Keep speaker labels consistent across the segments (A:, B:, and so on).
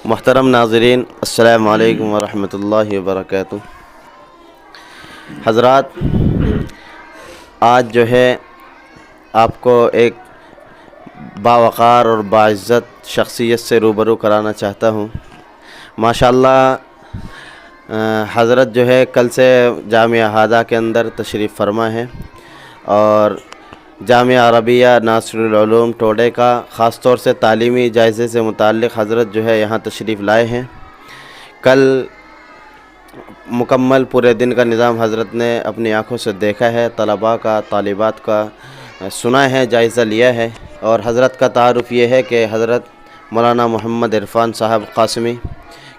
A: محترم ناظرین، السلام علیکم ورحمۃ اللہ وبرکاتہ۔ حضرات، آج جو ہے آپ کو ایک باوقار اور باعزت شخصیت سے روبرو کرانا چاہتا ہوں۔ ماشاءاللہ حضرت جو ہے کل سے جامعہ ہادہ کے اندر تشریف فرما ہے اور جامعہ عربیہ ناصر العلوم ٹوڈے کا خاص طور سے تعلیمی جائزے سے متعلق حضرت جو ہے یہاں تشریف لائے ہیں۔ کل مکمل پورے دن کا نظام حضرت نے اپنی آنکھوں سے دیکھا ہے، طلباء کا طالبات کا سنا ہے، جائزہ لیا ہے، اور حضرت کا تعارف یہ ہے کہ حضرت مولانا محمد عرفان صاحب قاسمی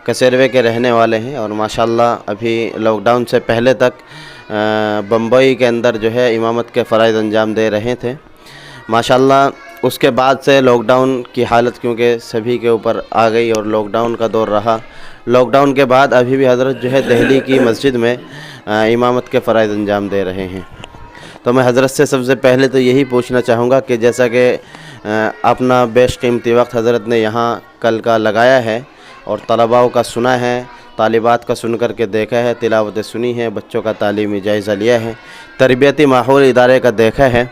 A: کسیروے کے رہنے والے ہیں اور ماشاءاللہ ابھی لاک ڈاؤن سے پہلے تک بمبئی کے اندر جو ہے امامت کے فرائض انجام دے رہے تھے۔ ماشاءاللہ اس کے بعد سے لاک ڈاؤن کی حالت کیونکہ سبھی کے اوپر آ گئی اور لاک ڈاؤن کا دور رہا۔ لاک ڈاؤن کے بعد ابھی بھی حضرت جو ہے دہلی کی مسجد میں امامت کے فرائض انجام دے رہے ہیں۔ تو میں حضرت سے سب سے پہلے تو یہی پوچھنا چاہوں گا کہ جیسا کہ اپنا بیش قیمتی وقت حضرت نے یہاں کل کا لگایا ہے اور طلباء کا سنا ہے، طالبات کا سن کر کے دیکھا ہے، تلاوتیں سنی ہے، بچوں کا تعلیمی جائزہ لیا ہے، تربیتی ماحول ادارے کا دیکھا ہے،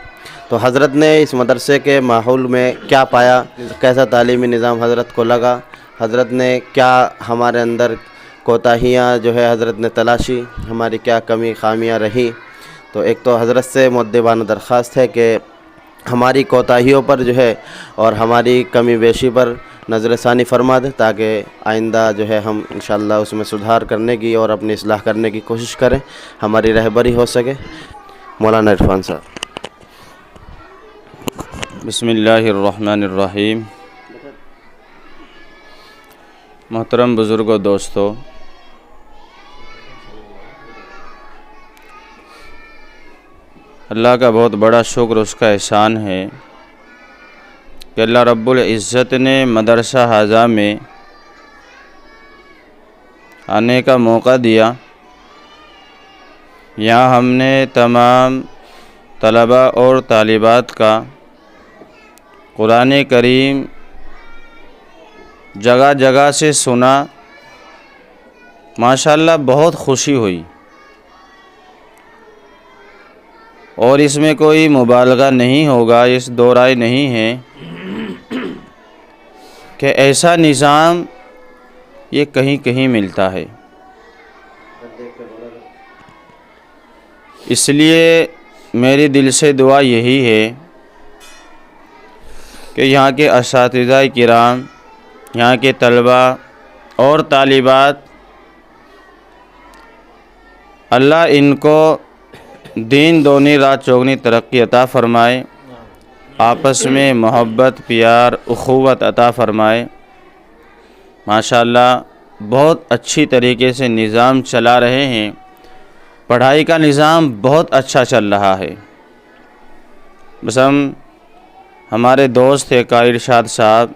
A: تو حضرت نے اس مدرسے کے ماحول میں کیا پایا، کیسا تعلیمی نظام حضرت کو لگا، حضرت نے کیا ہمارے اندر کوتاہیاں جو ہے حضرت نے تلاشی، ہماری کیا کمی خامیاں رہی۔ تو ایک تو حضرت سے مؤدبانہ درخواست ہے کہ ہماری کوتاہیوں پر جو ہے اور ہماری کمی بیشی پر نظر ثانی فرما دیں تاکہ آئندہ جو ہے ہم انشاءاللہ اس میں سدھار کرنے کی اور اپنی اصلاح کرنے کی کوشش کریں، ہماری رہبری ہو سکے۔ مولانا عرفان صاحب۔
B: بسم اللہ الرحمن الرحیم۔ محترم بزرگوں، دوستو، اللہ کا بہت بڑا شکر، اس کا احسان ہے کہ اللہ رب العزت نے مدرسہ ہادہ میں آنے کا موقع دیا۔ یہاں ہم نے تمام طلباء اور طالبات کا قرآن کریم جگہ جگہ سے سنا۔ ماشاءاللہ بہت خوشی ہوئی اور اس میں کوئی مبالغہ نہیں ہوگا، اس دو رائے نہیں ہے کہ ایسا نظام یہ کہیں کہیں ملتا ہے۔ اس لیے میری دل سے دعا یہی ہے کہ یہاں کے اساتذہ کرام، یہاں کے طلباء اور طالبات، اللہ ان کو دین دونی رات چوگنی ترقی عطا فرمائے، آپس میں محبت، پیار، اخوت عطا فرمائے۔ ماشاءاللہ بہت اچھی طریقے سے نظام چلا رہے ہیں، پڑھائی کا نظام بہت اچھا چل رہا ہے۔ بس ہمارے دوست ہیں قاری ارشاد صاحب،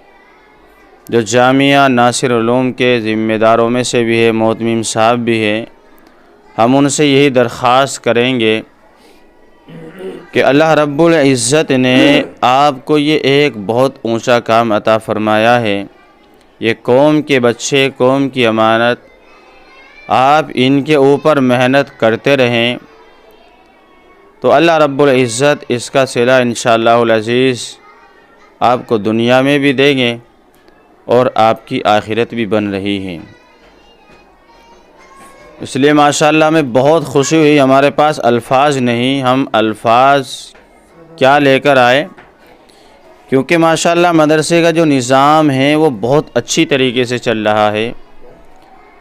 B: جو جامعہ ناصر العلوم کے ذمہ داروں میں سے بھی ہے، محتمم صاحب بھی ہے، ہم ان سے یہی درخواست کریں گے کہ اللہ رب العزت نے آپ کو یہ ایک بہت اونچا کام عطا فرمایا ہے، یہ قوم کے بچے، قوم کی امانت، آپ ان کے اوپر محنت کرتے رہیں تو اللہ رب العزت اس کا صلہ انشاءاللہ العزیز آپ کو دنیا میں بھی دیں گے اور آپ کی آخرت بھی بن رہی ہے۔ اس لیے ماشاءاللہ میں بہت خوشی ہوئی، ہمارے پاس الفاظ نہیں، ہم الفاظ کیا لے کر آئے، کیونکہ ماشاءاللہ مدرسے کا جو نظام ہے وہ بہت اچھی طریقے سے چل رہا ہے،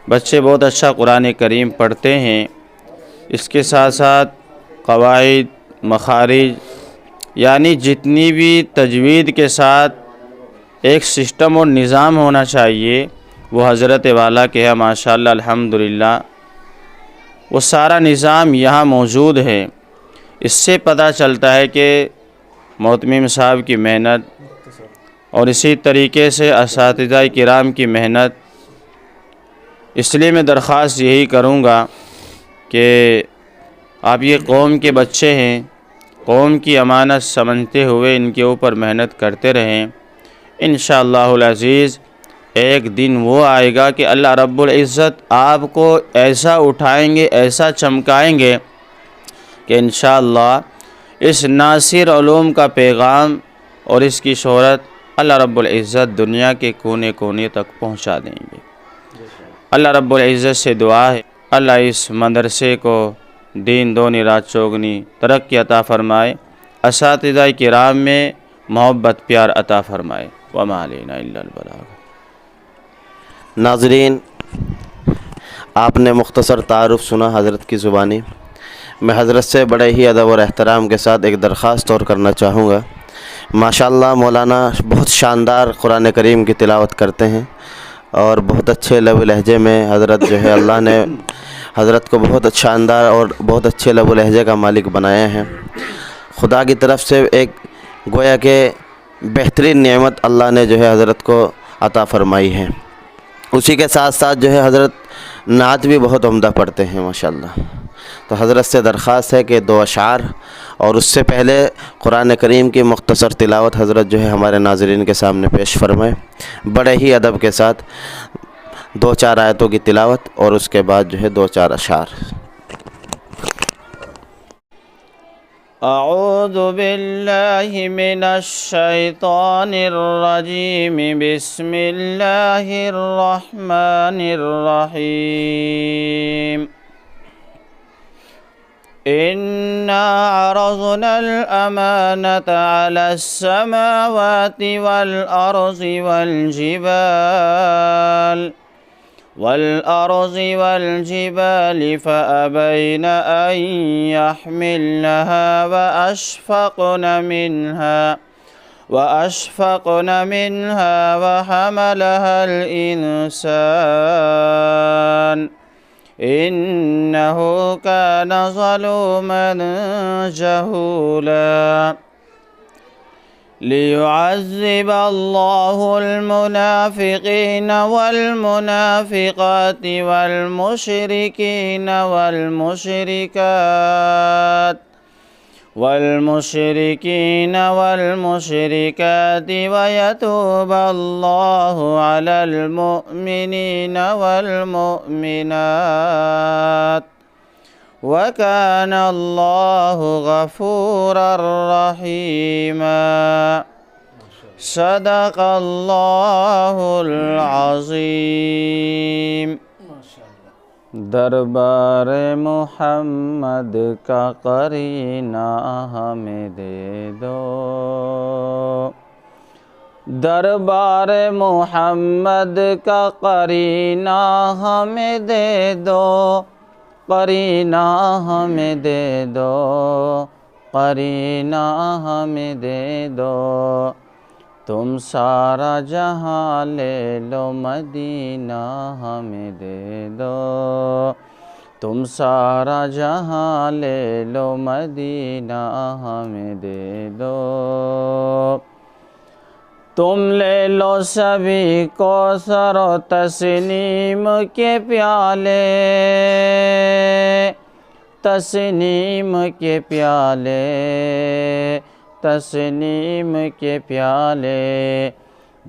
B: بچے بہت اچھا قرآن کریم پڑھتے ہیں، اس کے ساتھ ساتھ قواعد، مخارج، یعنی جتنی بھی تجوید کے ساتھ ایک سسٹم اور نظام ہونا چاہیے وہ حضرت والا کے ہے ماشاءاللہ الحمدللہ، وہ سارا نظام یہاں موجود ہے۔ اس سے پتہ چلتا ہے کہ محتمم صاحب کی محنت اور اسی طریقے سے اساتذہ کرام کی محنت۔ اس لیے میں درخواست یہی کروں گا کہ آپ یہ قوم کے بچے ہیں، قوم کی امانت سمجھتے ہوئے ان کے اوپر محنت کرتے رہیں، انشاءاللہ العزیز ایک دن وہ آئے گا کہ اللہ رب العزت آپ کو ایسا اٹھائیں گے، ایسا چمکائیں گے کہ انشاءاللہ اس ناصر علوم کا پیغام اور اس کی شہرت اللہ رب العزت دنیا کے کونے کونے تک پہنچا دیں گے۔ اللہ رب العزت سے دعا ہے اللہ اس مدرسے کو دین دونی رات چوگنی ترقی عطا فرمائے، اساتذہ کرام میں محبت پیار عطا فرمائے۔ وما علینا الا البلاغ۔
A: ناظرین، آپ نے مختصر تعارف سنا حضرت کی زبانی۔ میں حضرت سے بڑے ہی ادب اور احترام کے ساتھ ایک درخواست اور کرنا چاہوں گا۔ ماشاءاللہ مولانا بہت شاندار قرآن کریم کی تلاوت کرتے ہیں اور بہت اچھے لب و لہجے میں حضرت جو ہے اللہ نے حضرت کو بہت شاندار اور بہت اچھے لب و لہجے کا مالک بنایا ہے۔ خدا کی طرف سے ایک گویا کہ بہترین نعمت اللہ نے جو ہے حضرت کو عطا فرمائی ہے۔ اسی کے ساتھ ساتھ جو ہے حضرت نعت بھی بہت عمدہ پڑھتے ہیں ماشاءاللہ۔ تو حضرت سے درخواست ہے کہ 2 اشعار اور اس سے پہلے قرآن کریم کی مختصر تلاوت حضرت جو ہے ہمارے ناظرین کے سامنے پیش فرمائیں، بڑے ہی ادب کے ساتھ 2-4 آیتوں کی تلاوت اور اس کے بعد جو ہے 2-4 اشعار۔
B: اعوذ باللہ من الشیطان الرجیم، بسم اللہ الرحمن الرحیم۔ إنا عرضنا الأمانة على السماوات والأرض والجبال فأبين أن يحملنها وأشفقن منها وحملها الإنسان إنه كان ظلوما جهولا ليعذب الله المنافقين والمنافقات والمشركين والمشركات ويتوب الله على المؤمنين والمؤمنات وكان الله غفورا رحيما صدق الله العظيم۔ دربار محمد کا قرینہ ہمیں دے دو، دربار محمد کا قرینہ ہمیں دے دو، قرینہ ہمیں دے دو، قرینہ ہمیں دے دو، تم سارا جہاں لے لو مدینہ ہمیں دے دو، تم سارا جہاں لے لو مدینہ ہمیں دے دو، تم لے لو سبھی کوثر و تسنیم کے پیالے، تسنیم کے پیالے، تسنیم کے پیالے،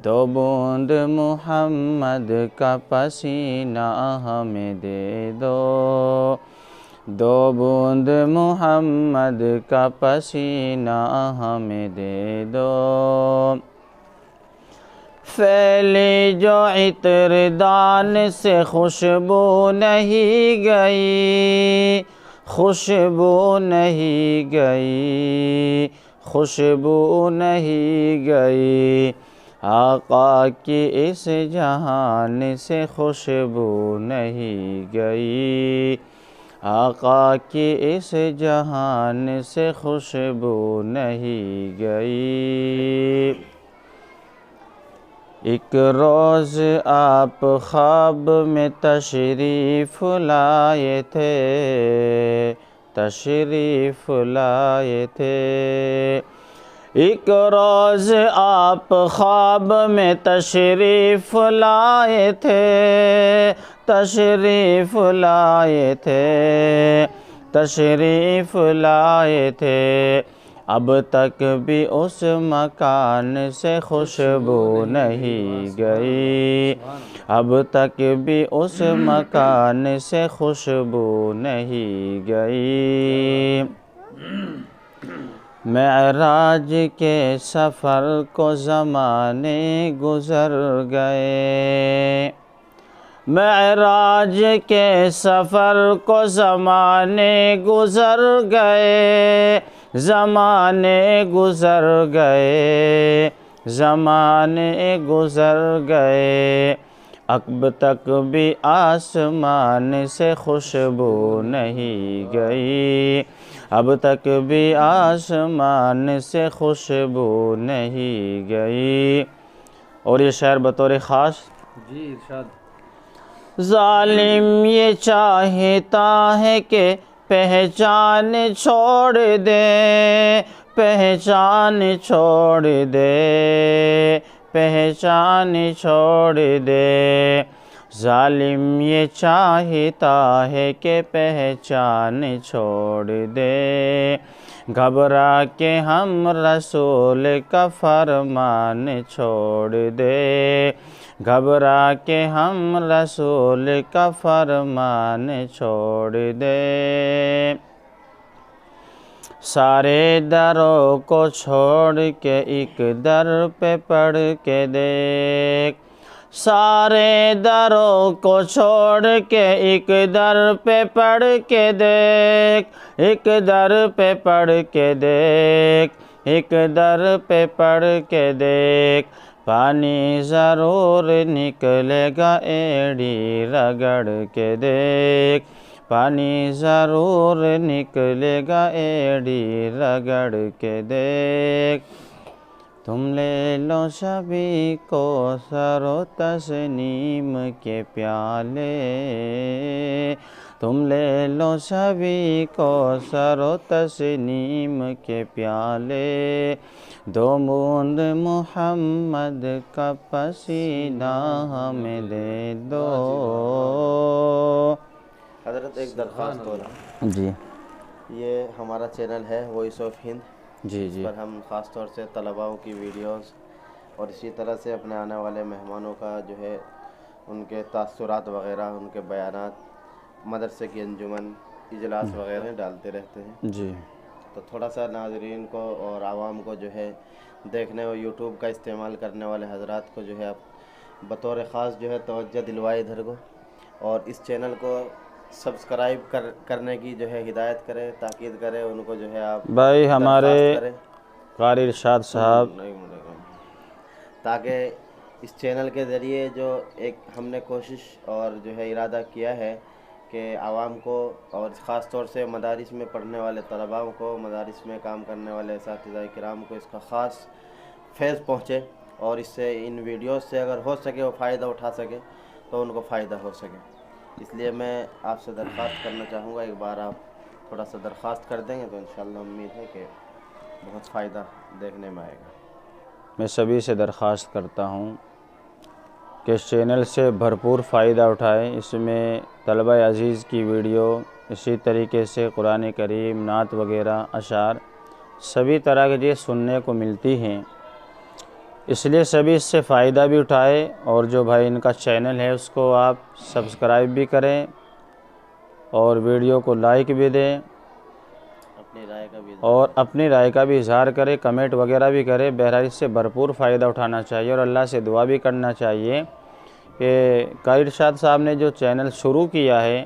B: 2 بوند محمد کا پسینہ ہمیں دے دو، 2 بوند محمد کا پسینہ ہمیں دے دو، پھیلی جو عطر دان سے خوشبو نہیں گئی، خوشبو نہیں گئی، خوشبو نہیں گئی، آقا کی اس جہان سے خوشبو نہیں گئی، آقا کی اس جہان سے خوشبو نہیں گئی۔ ایک روز آپ خواب میں تشریف لائے تھے، تشریف لائے تھے، ایک روز آپ خواب میں تشریف لائے تھے، تشریف لائے تھے، تشریف لائے تھے، اب تک بھی اس مکان سے خوشبو نہیں گئی، اب تک بھی اس مکان سے خوشبو نہیں گئی۔ معراج کے سفر کو زمانے گزر گئے، معراج کے سفر کو زمانے گزر گئے، زمانے گزر گئے، زمانے گزر گئے، اب تک بھی آسمان سے خوشبو نہیں گئی، اب تک بھی آسمان سے خوشبو نہیں گئی۔ اور یہ شعر بطور خاص،
C: جی ارشاد۔
B: ظالم یہ چاہتا ہے کہ پہچان چھوڑ دے، پہچان چھوڑ دے، پہچان چھوڑ دے، ظالم یہ چاہتا ہے کہ پہچان چھوڑ دے، گھبرا کے ہم رسول کا فرمان چھوڑ دے، گھبرا کے ہم رسول کا فرمان چھوڑ دے، سارے دروں کو چھوڑ کے ایک در پہ پڑھ کے دیکھ، سارے دروں کو چھوڑ کے ایک در پہ پڑھ کے دیکھ، ایک در پہ پڑھ کے دیکھ، ایک در پہ پڑھ کے دیکھ، پانی ضرور نکلے گا ایڑی رگڑ کے دیکھ، پانی ضرور نکلے گا ایڑی رگڑ کے دیکھ، تم لے لو سبھی کوثر و تسنیم کے پیالے، تم لے لو سبھی کوثر و تسنیم کے پیالے، دو بوند محمد کا پسینہ ہمیں دے دو۔
A: حضرت ایک درخواست ہو رہا،
B: جی
A: یہ ہمارا چینل ہے وائس آف ہند،
B: جی
A: اس پر ہم خاص طور سے طلباؤں کی ویڈیوز اور اسی طرح سے اپنے آنے والے مہمانوں کا جو ہے ان کے تاثرات وغیرہ، ان کے بیانات، مدرسے کی انجمن اجلاس وغیرہ ڈالتے رہتے ہیں۔
B: جی
A: تو تھوڑا سا ناظرین کو اور عوام کو جو ہے دیکھنے اور یوٹیوب کا استعمال کرنے والے حضرات کو جو ہے آپ بطور خاص جو ہے توجہ دلوائے ادھر کو، اور اس چینل کو سبسکرائب کرنے کی جو ہے ہدایت کریں، تاکید کریں ان کو جو ہے آپ
B: بھائی ہمارے
A: درخواست کریں
B: قاری ارشاد صاحب،
A: تاکہ اس چینل کے ذریعے جو ایک ہم نے کوشش اور جو ہے ارادہ کیا ہے کہ عوام کو اور خاص طور سے مدارس میں پڑھنے والے طلباؤں کو، مدارس میں کام کرنے والے اساتذہ کرام کو اس کا خاص فیض پہنچے، اور اس سے ان ویڈیوز سے اگر ہو سکے وہ فائدہ اٹھا سکے تو ان کو فائدہ ہو سکے۔ اس لیے میں آپ سے درخواست کرنا چاہوں گا، ایک بار آپ تھوڑا سا درخواست کر دیں گے تو انشاءاللہ امید ہے کہ بہت فائدہ دیکھنے میں آئے گا۔
B: میں سبھی سے درخواست کرتا ہوں کہ اس چینل سے بھرپور فائدہ اٹھائیں، اس میں طلبہ عزیز کی ویڈیو، اسی طریقے سے قرآن کریم، نعت وغیرہ، اشعار، سبھی طرح کی چیز سننے کو ملتی ہیں، اس لیے سبھی اس سے فائدہ بھی اٹھائے، اور جو بھائی ان کا چینل ہے اس کو آپ سبسکرائب بھی کریں اور ویڈیو کو لائک بھی دیں،
A: اپنی رائے کا بھی
B: اور اپنی رائے کا بھی اظہار کرے، کمنٹ وغیرہ بھی کرے۔ بہرحال اس سے بھرپور فائدہ اٹھانا چاہیے، اور اللہ سے دعا بھی کرنا چاہیے کہ قاری ارشاد صاحب نے جو چینل شروع کیا ہے،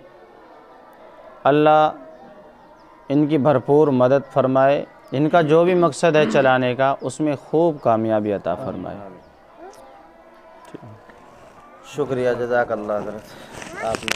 B: اللہ ان کی بھرپور مدد فرمائے، ان کا جو بھی مقصد ہے چلانے کا اس میں خوب کامیابی عطا فرمائے۔
A: شکریہ، جزاک اللہ حضرت، آپ